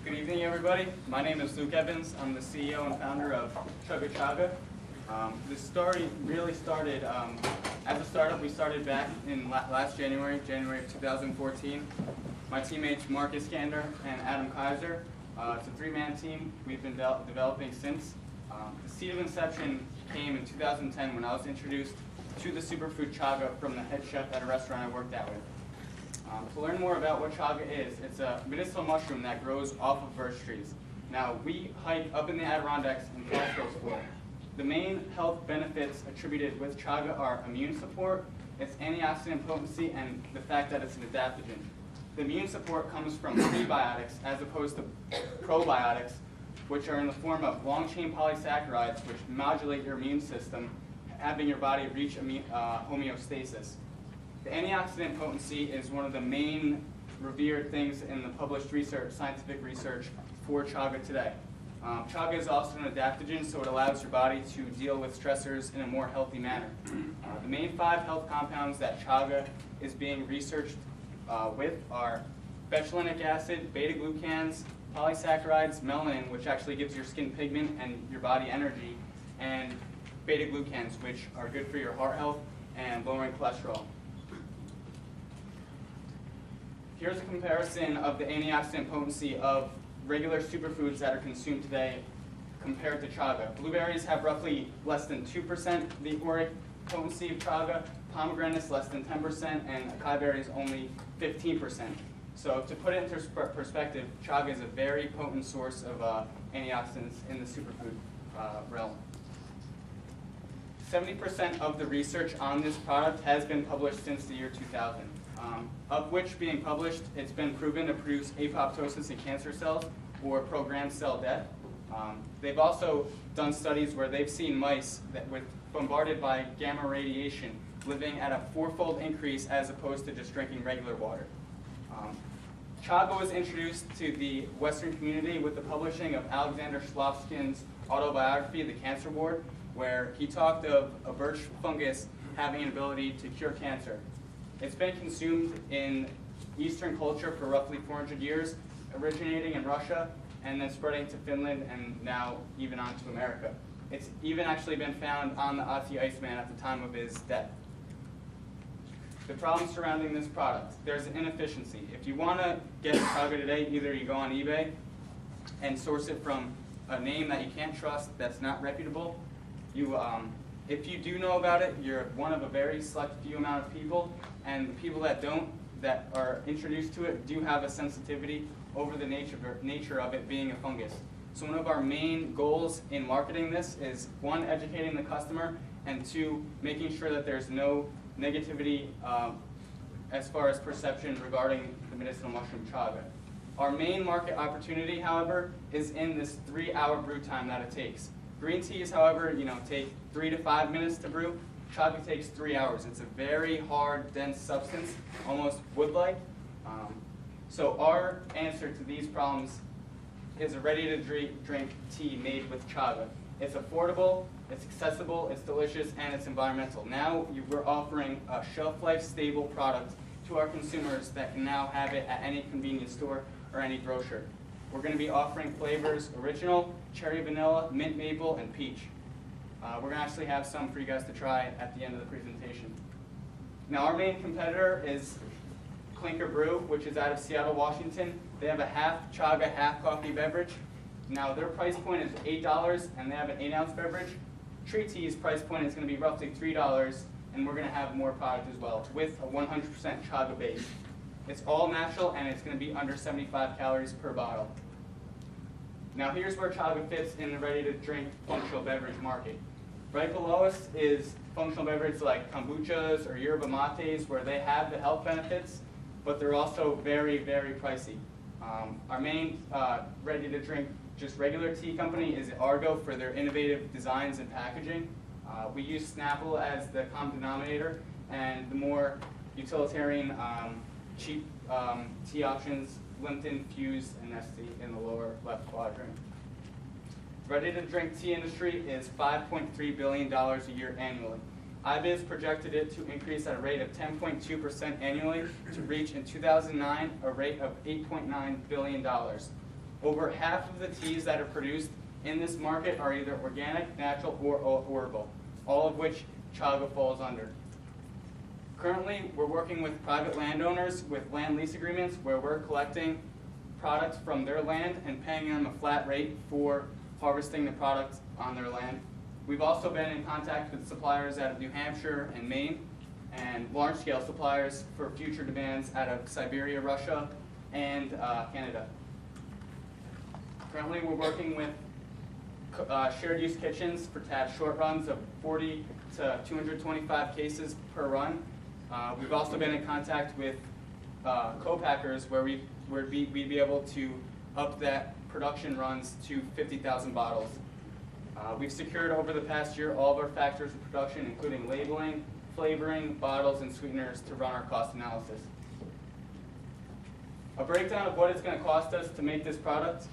Good evening, everybody. My name is Luke Evans. I'm the CEO and founder of ChugaChanga. This story really started as a startup. We started back in last January of 2014. My teammates Marcus Gander and Adam Kaiser. It's a three-man team we've been developing since. The seed of inception came in 2010 when I was introduced to the superfood chaga from the head chef at a restaurant I worked at with. To learn more about what chaga is, it's a medicinal mushroom that grows off of birch trees. Now, we hike up in the Adirondacks in Catskill School. The main health benefits attributed with chaga are immune support, its antioxidant potency, and the fact that it's an adaptogen. The immune support comes from prebiotics as opposed to probiotics, which are in the form of long-chain polysaccharides which modulate your immune system, having your body reach homeostasis. The antioxidant potency is one of the main revered things in the published research, scientific research for chaga today. Chaga is also an adaptogen, so it allows your body to deal with stressors in a more healthy manner. The main 5 health compounds that chaga is being researched with are betulinic acid, beta-glucans, polysaccharides, melanin, which actually gives your skin pigment and your body energy, and beta-glucans, which are good for your heart health and lowering cholesterol. Here's a comparison of the antioxidant potency of regular superfoods that are consumed today compared to chaga. Blueberries have roughly less than 2% the caloric potency of chaga, pomegranates less than 10%, and acai berries only 15%. So to put it into perspective, chaga is a very potent source of antioxidants in the superfood realm. 70% of the research on this product has been published since the year 2000. Of which being published, it's been proven to produce apoptosis in cancer cells or programmed cell death. They've also done studies where they've seen mice that were bombarded by gamma radiation living at a 4-fold increase as opposed to just drinking regular water. Chaga was introduced to the Western community with the publishing of Alexander Shlovskin's autobiography, The Cancer Ward, where he talked of a birch fungus having an ability to cure cancer. It's been consumed in Eastern culture for roughly 400 years, originating in Russia and then spreading to Finland and now even on to America. It's even actually been found on the Ahti Iceman at the time of his death. The problem surrounding this product, there's an inefficiency. If you want to get chaga today, either you go on eBay and source it from a name that you can't trust, that's not reputable. If you do know about it, you're one of a very select few amount of people, and the people that don't, that are introduced to it, do have a sensitivity over the nature of it being a fungus. So one of our main goals in marketing this is 1, educating the customer, and 2, making sure that there's no negativity as far as perception regarding the medicinal mushroom chaga. Our main market opportunity, however, is in this 3-hour brew time that it takes. Green teas, however, take 3 to 5 minutes to brew. Chaga takes 3 hours. It's a very hard, dense substance, almost wood-like. So our answer to these problems is a ready-to-drink tea made with chaga. It's affordable, it's accessible, it's delicious, and it's environmental. Now we're offering a shelf-life stable product to our consumers that can now have it at any convenience store or any grocer. We're going to be offering flavors: original, cherry vanilla, mint maple, and peach. We're going to actually have some for you guys to try at the end of the presentation. Now our main competitor is Clinker Brew, which is out of Seattle, Washington. They have a half chaga, half coffee beverage. Now their price point is $8, and they have an 8-ounce beverage. Tree Tea's price point is going to be roughly $3, and we're going to have more product as well, with a 100% chaga base. It's all natural, and it's going to be under 75 calories per bottle. Now here's where chaga fits in the ready-to-drink functional beverage market. Right below us is functional beverage like kombuchas or yerba mates, where they have the health benefits, but they're also very, very pricey. Our main ready-to-drink, just regular tea company is Argo for their innovative designs and packaging. We use Snapple as the common denominator, and the more utilitarian, cheap tea options, Lipton, Fuse, and Nestle in the lower left quadrant. Ready-to-drink tea industry is $5.3 billion a year annually. IBIS projected it to increase at a rate of 10.2% annually to reach in 2009 a rate of $8.9 billion. Over half of the teas that are produced in this market are either organic, natural, or herbal, all of which Chaga falls under. Currently, we're working with private landowners with land lease agreements where we're collecting products from their land and paying them a flat rate for harvesting the products on their land. We've also been in contact with suppliers out of New Hampshire and Maine, and large-scale suppliers for future demands out of Siberia, Russia, and Canada. Currently, we're working with shared-use kitchens for to have short runs of 40 to 225 cases per run. We've also been in contact with co-packers where we'd be able to up that production runs to 50,000 bottles. We've secured over the past year all of our factors of production, including labeling, flavoring, bottles, and sweeteners to run our cost analysis. A breakdown of what it's going to cost us to make this product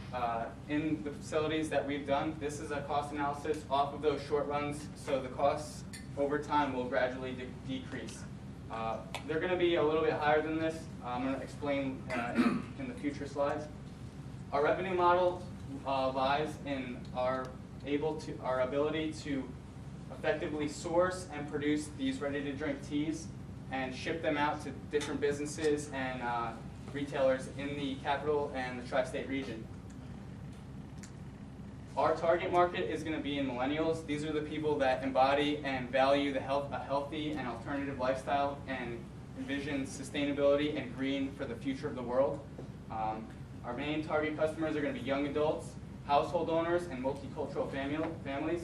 in the facilities that we've done. This is a cost analysis off of those short runs, so the costs over time will gradually decrease. They're going to be a little bit higher than this. I'm going to explain in the future slides. Our revenue model lies in our ability to effectively source and produce these ready-to-drink teas and ship them out to different businesses and retailers in the capital and the tri-state region. Our target market is going to be in millennials. These are the people that embody and value a healthy and alternative lifestyle and envision sustainability and green for the future of the world. Our main target customers are going to be young adults, household owners, and multicultural families.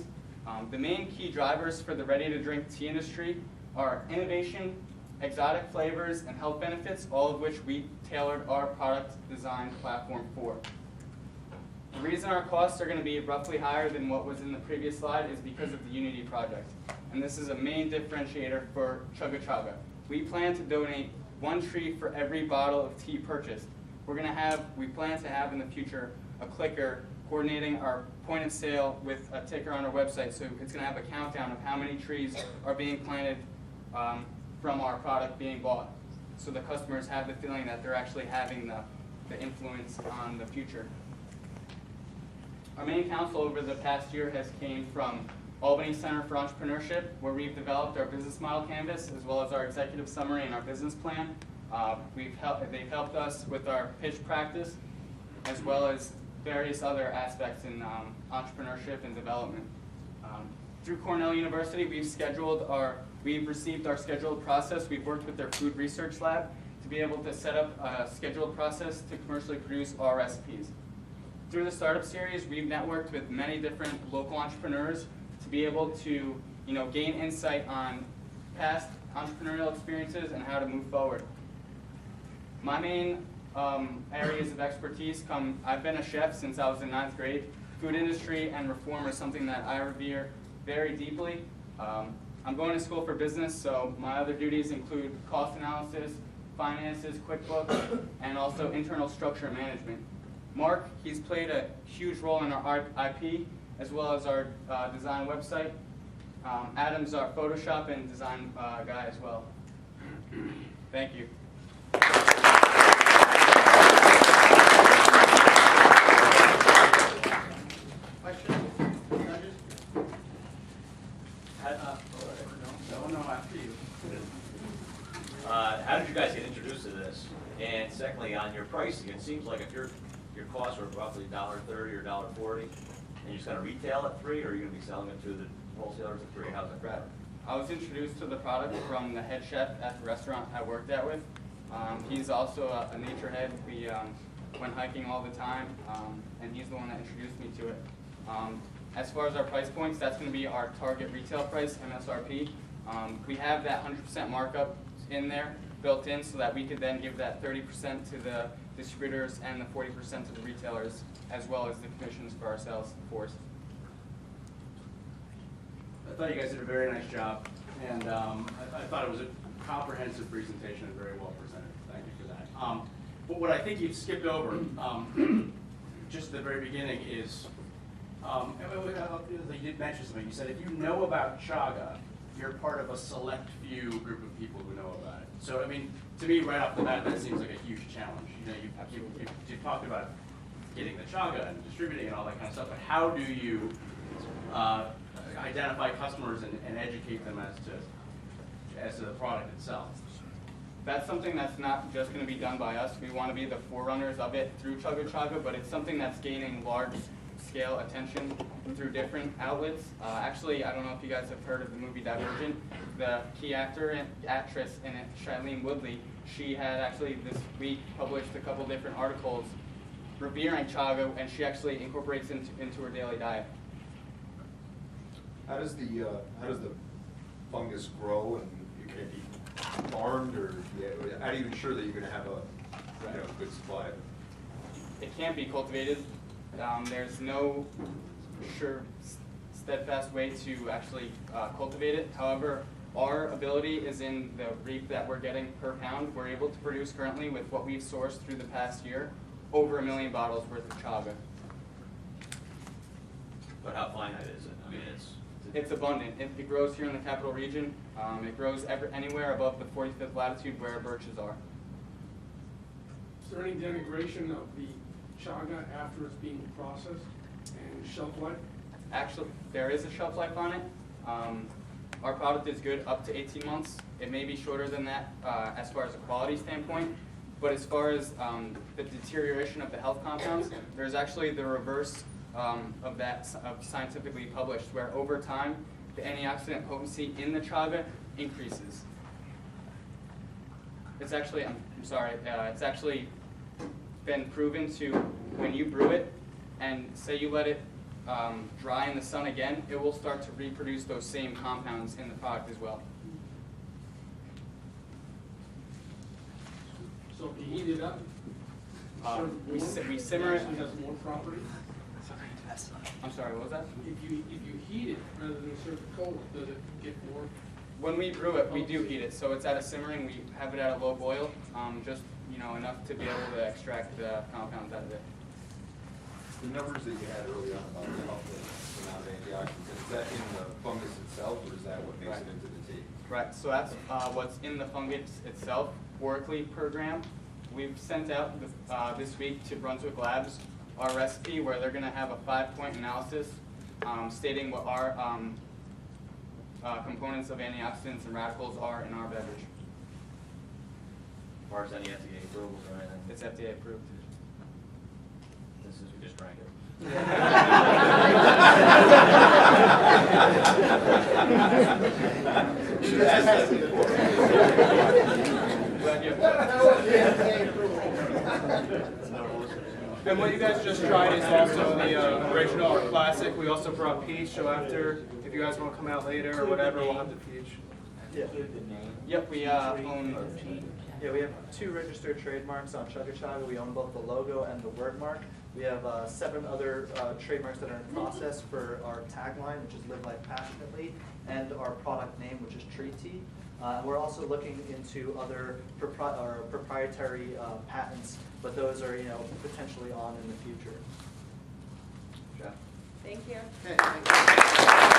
The main key drivers for the ready-to-drink tea industry are innovation, exotic flavors, and health benefits, all of which we tailored our product design platform for. The reason our costs are going to be roughly higher than what was in the previous slide is because of the Unity project. And this is a main differentiator for ChugaChanga. We plan to donate 1 tree for every bottle of tea purchased. We plan to have in the future a clicker coordinating our point of sale with a ticker on our website, so it's going to have a countdown of how many trees are being planted from our product being bought, so the customers have the feeling that they're actually having the influence on the future. Our main counsel over the past year has came from Albany Center for Entrepreneurship, where we've developed our business model canvas as well as our executive summary and our business plan. They've helped us with our pitch practice as well as various other aspects in entrepreneurship and development. Through Cornell University, we've received our scheduled process. We've worked with their food research lab to be able to set up a scheduled process to commercially produce our recipes. Through the startup series, we've networked with many different local entrepreneurs to be able to gain insight on past entrepreneurial experiences and how to move forward. My main areas of expertise I've been a chef since I was in 9th grade. Food industry and reform are something that I revere very deeply. I'm going to school for business, so my other duties include cost analysis, finances, QuickBooks, and also internal structure management. Mark, he's played a huge role in our IP as well as our design website. Adam's our Photoshop and design guy as well. Thank you. Questions? Judges? No, after you. How did you guys get introduced to this? And secondly, on your pricing, it seems like if your costs are roughly $1.30 or $1.40, and you're just going to retail at $3, or are you going to be selling it to the wholesalers at $3? How's that grab? I was introduced to the product from the head chef at the restaurant I worked at with. He's also a nature head. We went hiking all the time, and he's the one that introduced me to it. As far as our price points, that's going to be our target retail price, MSRP. We have that 100% markup in there, built in, so that we could then give that 30% to the distributors and the 40% to the retailers, as well as the commissions for our sales force. I thought you guys did a very nice job, and I thought it was a comprehensive presentation and very well presented. Thank you for that. But what I think you've skipped over, just at the very beginning, is you did mention something. You said if you know about Chaga, you're part of a select few group of people who know about it. So, I mean, to me, right off the bat, that seems like a huge challenge. You talked about getting the chaga and distributing and all that kind of stuff, but how do you identify customers and educate them as to the product itself? That's something that's not just going to be done by us. We want to be the forerunners of it through ChugaChanga, but it's something that's gaining large-scale attention through different outlets. Actually, I don't know if you guys have heard of the movie Divergent. The key actor and actress in it, Shailene Woodley, she had actually this week published a couple different articles revering chaga, and she actually incorporates into her daily diet. How does the fungus grow, and can it be farmed, or how do you ensure that you're going to have a good supply of it? It can't be cultivated. There's no sure, steadfast way to actually cultivate it. However, our ability is in the reap that we're getting per pound. We're able to produce currently, with what we've sourced through the past year, over 1 million bottles worth of chaga. But how finite is it? I mean, It's abundant. It grows here in the capital region. It grows anywhere above the 45th latitude where birches are. Is there any denigration of the chaga after it's being processed and shelf life? Actually, there is a shelf life on it. Our product is good up to 18 months. It may be shorter than that as far as a quality standpoint, but as far as the deterioration of the health compounds, there's actually the reverse of scientifically published, where over time the antioxidant potency in the chaga increases. It's actually, it's actually been proven to, when you brew it and say you let it dry in the sun again, it will start to reproduce those same compounds in the product as well. So if you heat it up, We simmer it. actually has more property. I'm sorry, what was that? If you heat it rather than serve it cold, does it get more? When we brew it, we do heat it, so it's at a simmering. We have it at a low boil, just enough to be able to extract the compounds out of it. The numbers that you had earlier on about the health of the amount of antioxidants, is that in the fungus itself, or is that what makes it into the tea? Right, so that's what's in the fungus itself, orically per gram. We've sent out this week to Brunswick Labs our recipe, where they're going to have a 5-point analysis stating what our components of antioxidants and radicals are in our beverage. as far as any FDA approvals or anything? It's FDA approved. Since we just drank it. Should have asked that before. Glad you And what you guys just tried is also the original or classic. We also brought peach, so after, if you guys want to come out later or whatever, we'll have the peach. Yep, we own. Yeah, we have 2 registered trademarks on ChugaChanga. We own both the logo and the word mark. We have 7 other trademarks that are in process for our tagline, which is Live Life Passionately, and our product name, which is Tree Tea. We're also looking into other proprietary patents, but those are potentially on in the future. Yeah. Thank you. Okay, thank you.